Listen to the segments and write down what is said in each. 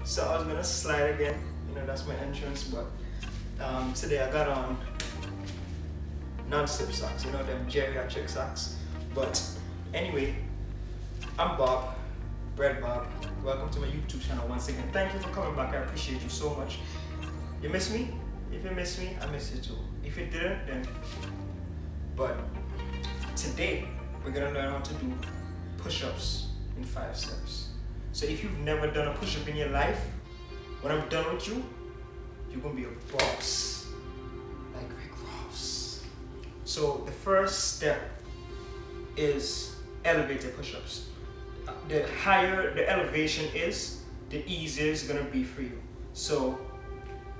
So I was gonna slide again, you know, that's my entrance, but today I got on non-slip socks, you know, them geriatric socks. But anyway, I'm Bob, Bread Bob. Welcome to my YouTube channel once again. Thank you for coming back, I appreciate you so much. You miss me? If you miss me, I miss you too. If you didn't, then... But today, we're gonna learn how to do push-ups in 5 steps. So if you've never done a push-up in your life, when I'm done with you, you're gonna be a boss, like Rick Ross. So the first step is elevated push-ups. The higher the elevation is, the easier it's gonna be for you. So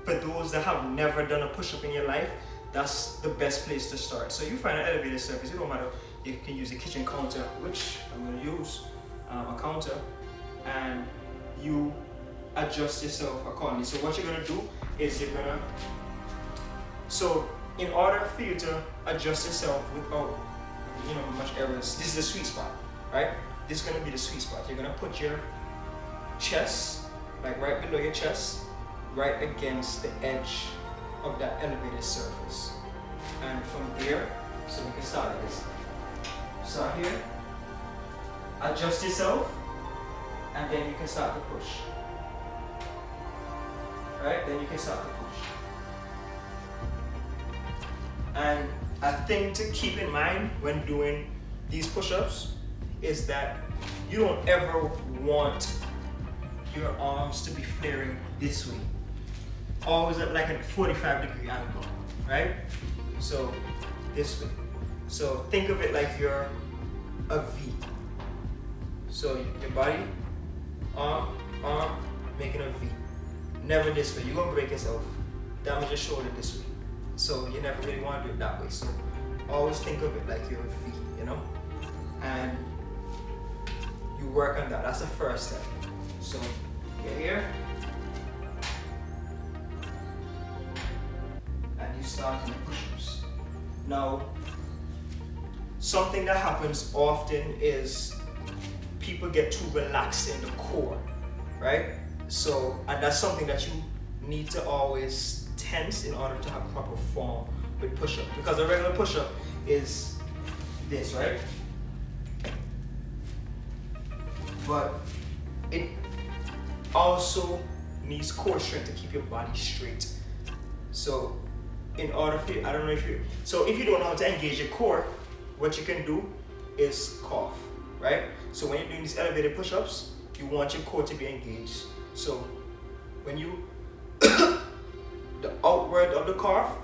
for those that have never done a push-up in your life, that's the best place to start. So you find an elevated surface, it don't matter, you can use a kitchen counter, which I'm gonna use, a counter, and you adjust yourself accordingly. So what you're gonna do is so in order for you to adjust yourself without, you know, much errors, this is the sweet spot, right? This is gonna be the sweet spot. You're gonna put your chest, like right below your chest, right against the edge of that elevated surface. And from there, so we can start like this. Start here, adjust yourself, and then you can start to push. Right? Then you can start to push. And a thing to keep in mind when doing these push-ups is that you don't ever want your arms to be flaring this way. Always at like a 45-degree angle, right? So this way. So think of it like you're a V. So your body, arm, making a V. Never this way. You're gonna break yourself. Damage your shoulder this way. So you never really want to do it that way. So always think of it like you're a V, you know? And you work on that. That's the first step. So you're here. And you start doing push-ups. Now, something that happens often is people get too relaxed in the core, right? So, and that's something that you need to always tense in order to have proper form with push-up. Because a regular push-up is this, right? But it also needs core strength to keep your body straight. So, in order for you, I don't know if you, so if you don't know how to engage your core, what you can do is cough, right? So when you're doing these elevated push-ups, you want your core to be engaged. So when you, the outward of the cough,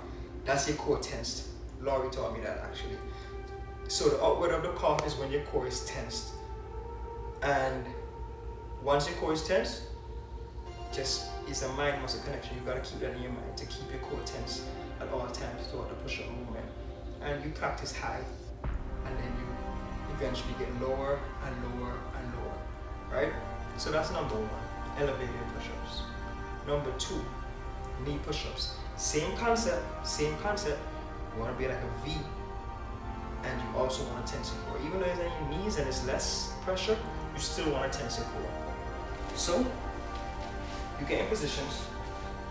that's your core tensed. Laurie taught me that actually. So the outward of the cough is when your core is tensed. And once your core is tense, just it's a mind-muscle connection. You gotta keep that in your mind to keep your core tense at all times throughout the push-up movement. And you practice high, and then you eventually get lower and lower and lower, right? So that's number 1, elevated push-ups. Number 2, knee push-ups. Same concept. You wanna be like a V, and you also wanna tense your core. Even though it's on your knees and it's less pressure, you still wanna tense your core. So, you get in positions,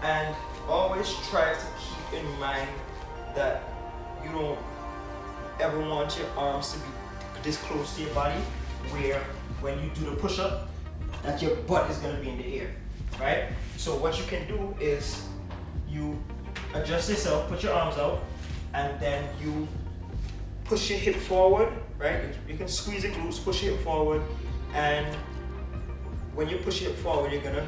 and always try to keep in mind that you don't ever want your arms to be this close to your body, where when you do the push-up, that your butt is gonna be in the air, right? So what you can do is you adjust yourself, put your arms out, and then you push your hip forward, right? You can squeeze it loose, push your hip forward, and when you push your hip forward, you're gonna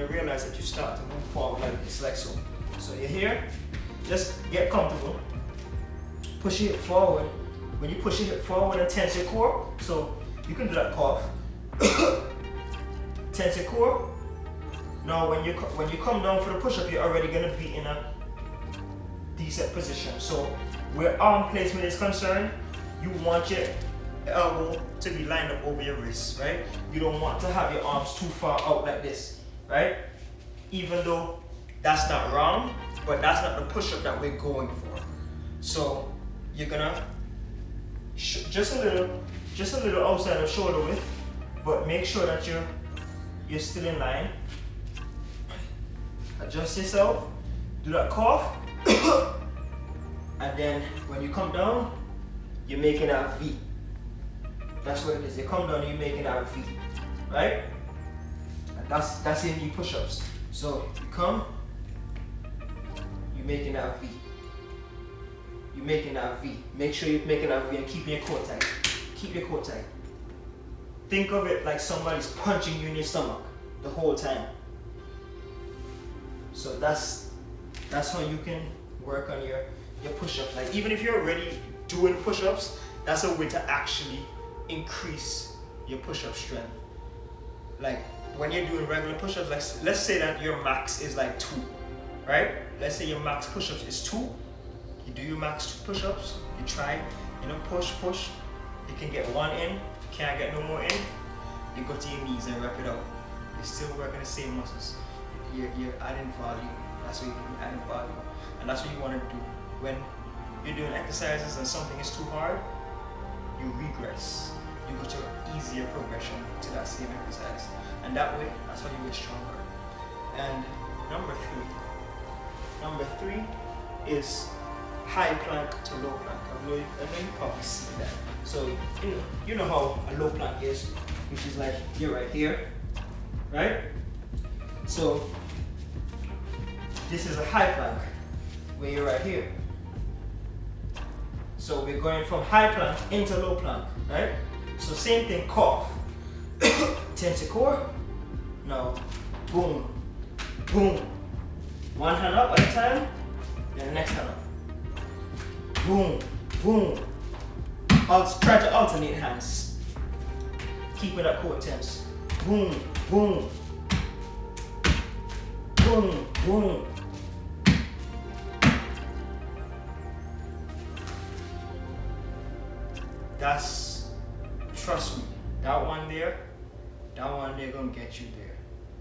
realize that you start to move forward like this, like so. So you're here, just get comfortable, push your hip forward. When you push your hip forward and tense your core, so you can do that cough. Tense your core. Now when you come down for the push-up, you're already gonna be in a decent position. So where arm placement is concerned, you want your elbow to be lined up over your wrist, right? You don't want to have your arms too far out like this, right? Even though that's not wrong, but that's not the push-up that we're going for. So you're gonna just a little outside of shoulder width, but make sure that you're still in line. Adjust yourself, do that cough, and then when you come down, you're making that V. That's what it is. You come down, you're making that V, right? And that's your knee push-ups. So you come, you're making that V. You're making that V. Make sure you're making that V and keeping your core tight. Keep your core tight. Think of it like somebody's punching you in your stomach the whole time. So that's how you can work on your push-ups. Like even if you're already doing push-ups, that's a way to actually increase your push-up strength. Like when you're doing regular push-ups, like let's say that your max is like 2, right? Let's say your max push-ups is 2. You do your max 2 push-ups, you try, push, you can get 1 in, can't get no more in, you go to your knees and wrap it out. You're still working the same muscles. You're adding value. That's what you're adding value. And that's what you want to do. When you're doing exercises and something is too hard, you regress. You go to an easier progression to that same exercise. And that way, that's how you get stronger. And number three is high plank to low plank. I know you probably see that. So you know how a low plank is, which is like you're right here, right? So this is a high plank where you're right here. So we're going from high plank into low plank, right? So same thing, cough. Tense your core. Now, boom, boom. One hand up at a time, then the next hand up. Boom, boom. Try to alternate hands. Keeping that core tense. Boom, boom. Boom, boom. Trust me, that one there gonna get you there.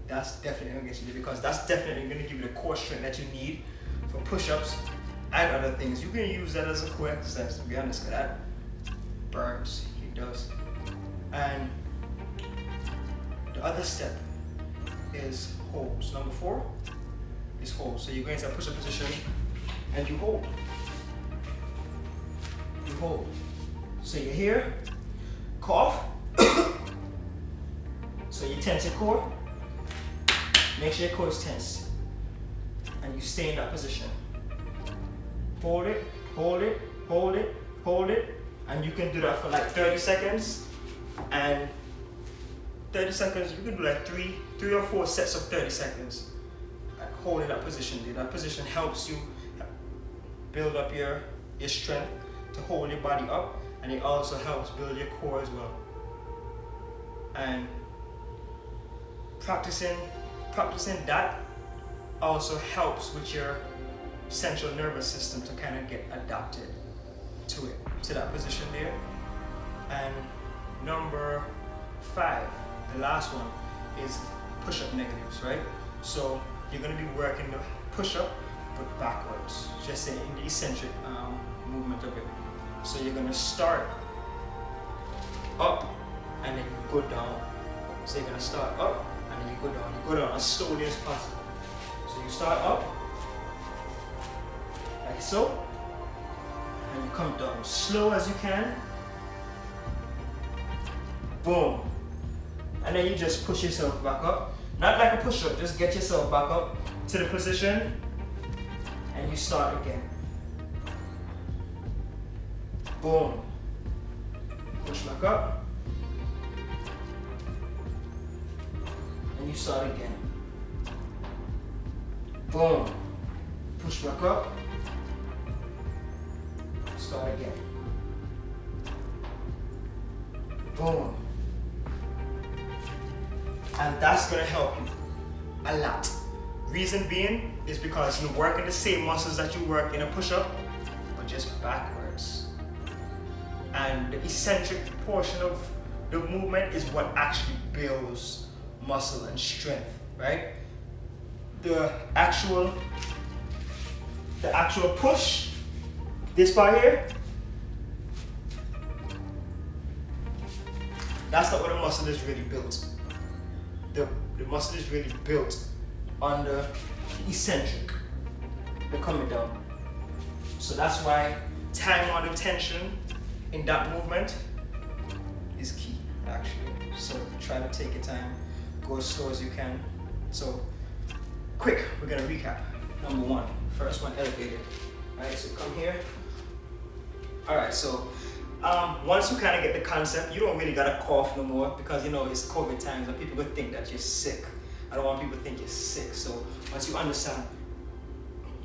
That's definitely gonna get you there because that's definitely gonna give you the core strength that you need for push-ups and other things. You can use that as a core exercise, to be honest, because that burns, it does. And the other step is holds. Number 4 is hold. So you go into a push-up position and you hold. You hold. So you're here, cough. So you tense your core. Make sure your core is tense. And you stay in that position. Hold it, hold it, hold it, hold it. And you can do that for like 30 seconds. And 30 seconds, you can do like three or 4 sets of 30 seconds. Holding that position. That position helps you build up your strength to hold your body up, and it also helps build your core as well. And practicing that also helps with your central nervous system to kind of get adapted to that position there. And number 5, the last one, is push-up negatives, right? So you're going to be working the push-up but backwards, just in the eccentric movement of it. So you're going to start up and then you go down. So you're going to start up and then you go down. You go down as slowly as possible. So you start up like so, and you come down slow as you can. Boom. And then you just push yourself back up. Not like a push-up, just get yourself back up to the position and you start again. Boom. Push back up. And you start again. Boom. Push back up. Start again. Boom. And that's gonna help you a lot. Reason being is because you're working the same muscles that you work in a push-up, but just backwards. And the eccentric portion of the movement is what actually builds muscle and strength, right? The actual push, this part here, that's not what the muscle is really built. The muscle is really built on the eccentric. They're coming down. So that's why time under tension in that movement is key, actually. So try to take your time, go as slow as you can. So quick, we're gonna recap. Number one, first one, elevated. All right, so come here. All right, so once you kind of get the concept, you don't really gotta cough no more because you know it's COVID times and people could think that you're sick. I don't want people to think you're sick. So once you understand,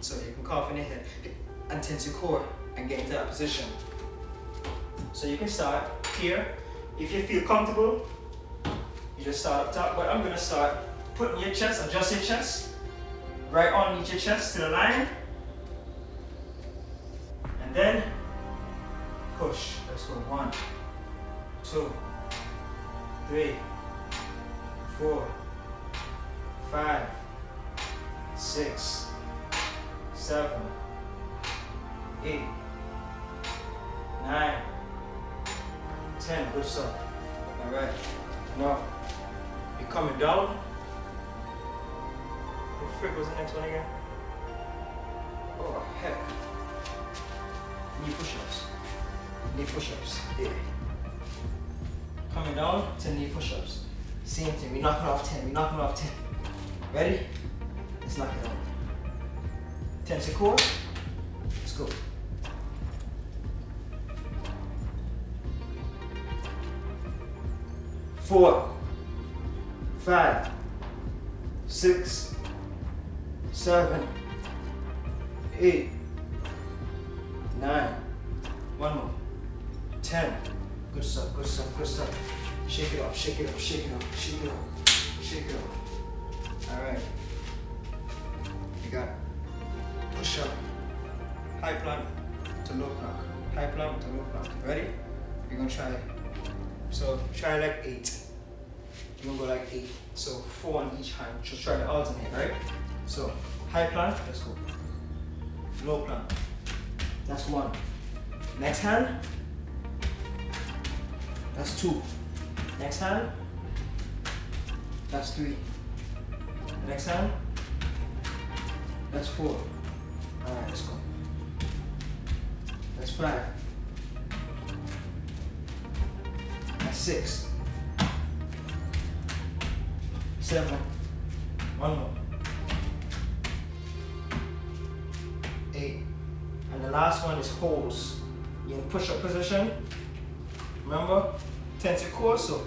so you can cough in your head and tense your core and get into that position. So you can start here. If you feel comfortable, you just start up top. But I'm gonna start putting your chest, adjust your chest, right underneath your chest to the line. And then push. Let's go. 1, 2, 3, 4, 5, 6, 7, 8, 9, 10. Good stuff. All right. Now you're coming down. What the frick was the next one again? Oh heck. Knee push-ups. Knee push-ups. Yeah. Coming down to knee push-ups. Same thing. We're knocking off 10. We're knocking off 10. Ready? Let's knock it out. Tense your core. Let's go. 4, 5, 6, 7, 8, 9. One more. 10. Good stuff, good stuff, good stuff. Shake it up, shake it up, shake it up, shake it up, shake it up. Alright. You got push up, high plank to low plank. High plank to low plank. Ready? You're gonna try. So try like 8. You're gonna go like 8. So 4 on each hand. Just try to alternate, right? So high plank, let's go. Low plank. That's 1. Next hand. That's 2. Next hand. That's 3. Next hand. That's 4. Alright, let's go. That's 5. That's 6. 7. One more. 8. And the last one is holds. You're in push-up position. Remember? Tense your core, so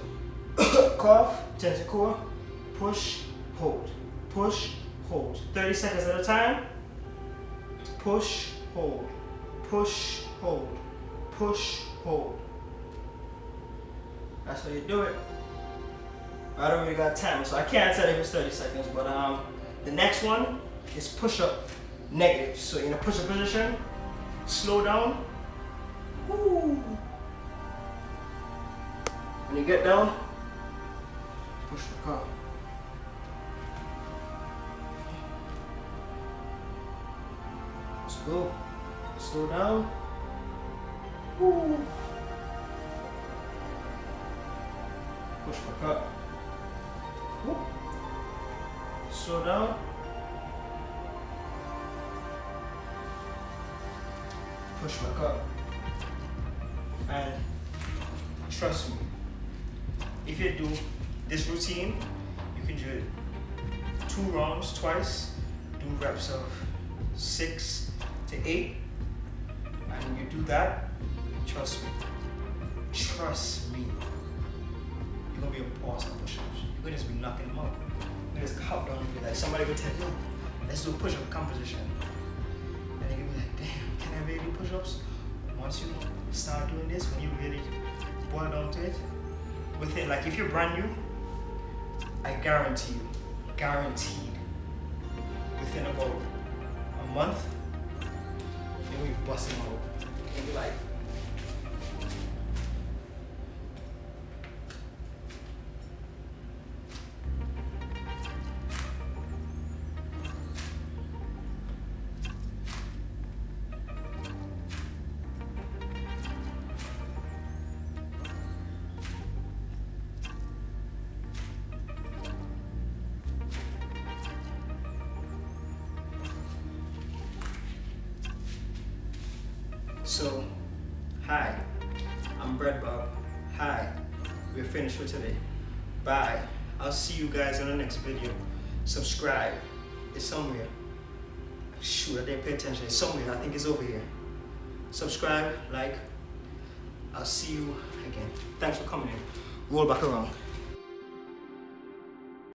cough, tense your core, push, hold. Push, hold. 30 seconds at a time. Push, hold. Push, hold. Push, hold. That's how you do it. I don't really got time, so I can't tell you if it's 30 seconds, but the next one is push-up negative. So in a push-up position, slow down. Woo. When you get down, push the car. Let's go. Slow down. Woo. Push back up. Woo. Slow down. Push back up. And trust me, if you do this routine, you can do it 2 rounds twice, do reps of 6 to 8, and you do that, trust me, you're gonna be a boss on push-ups. You're gonna just be knocking them out. You're gonna just count down and be like, somebody will tell you, let's do a push-up composition. And you're gonna be like, damn, can I really do push-ups? Once you start doing this, when you really boil down to it, within, like if you're brand new, I guarantee you, guaranteed, within about a month, you'll be busting out. You'll be like, So, hi, I'm Bread Bob. Hi, we're finished for today. Bye. I'll see you guys in the next video. Subscribe. It's somewhere. Shoot, I didn't pay attention. It's somewhere. I think it's over here. Subscribe, like. I'll see you again. Thanks for coming in. Roll back around.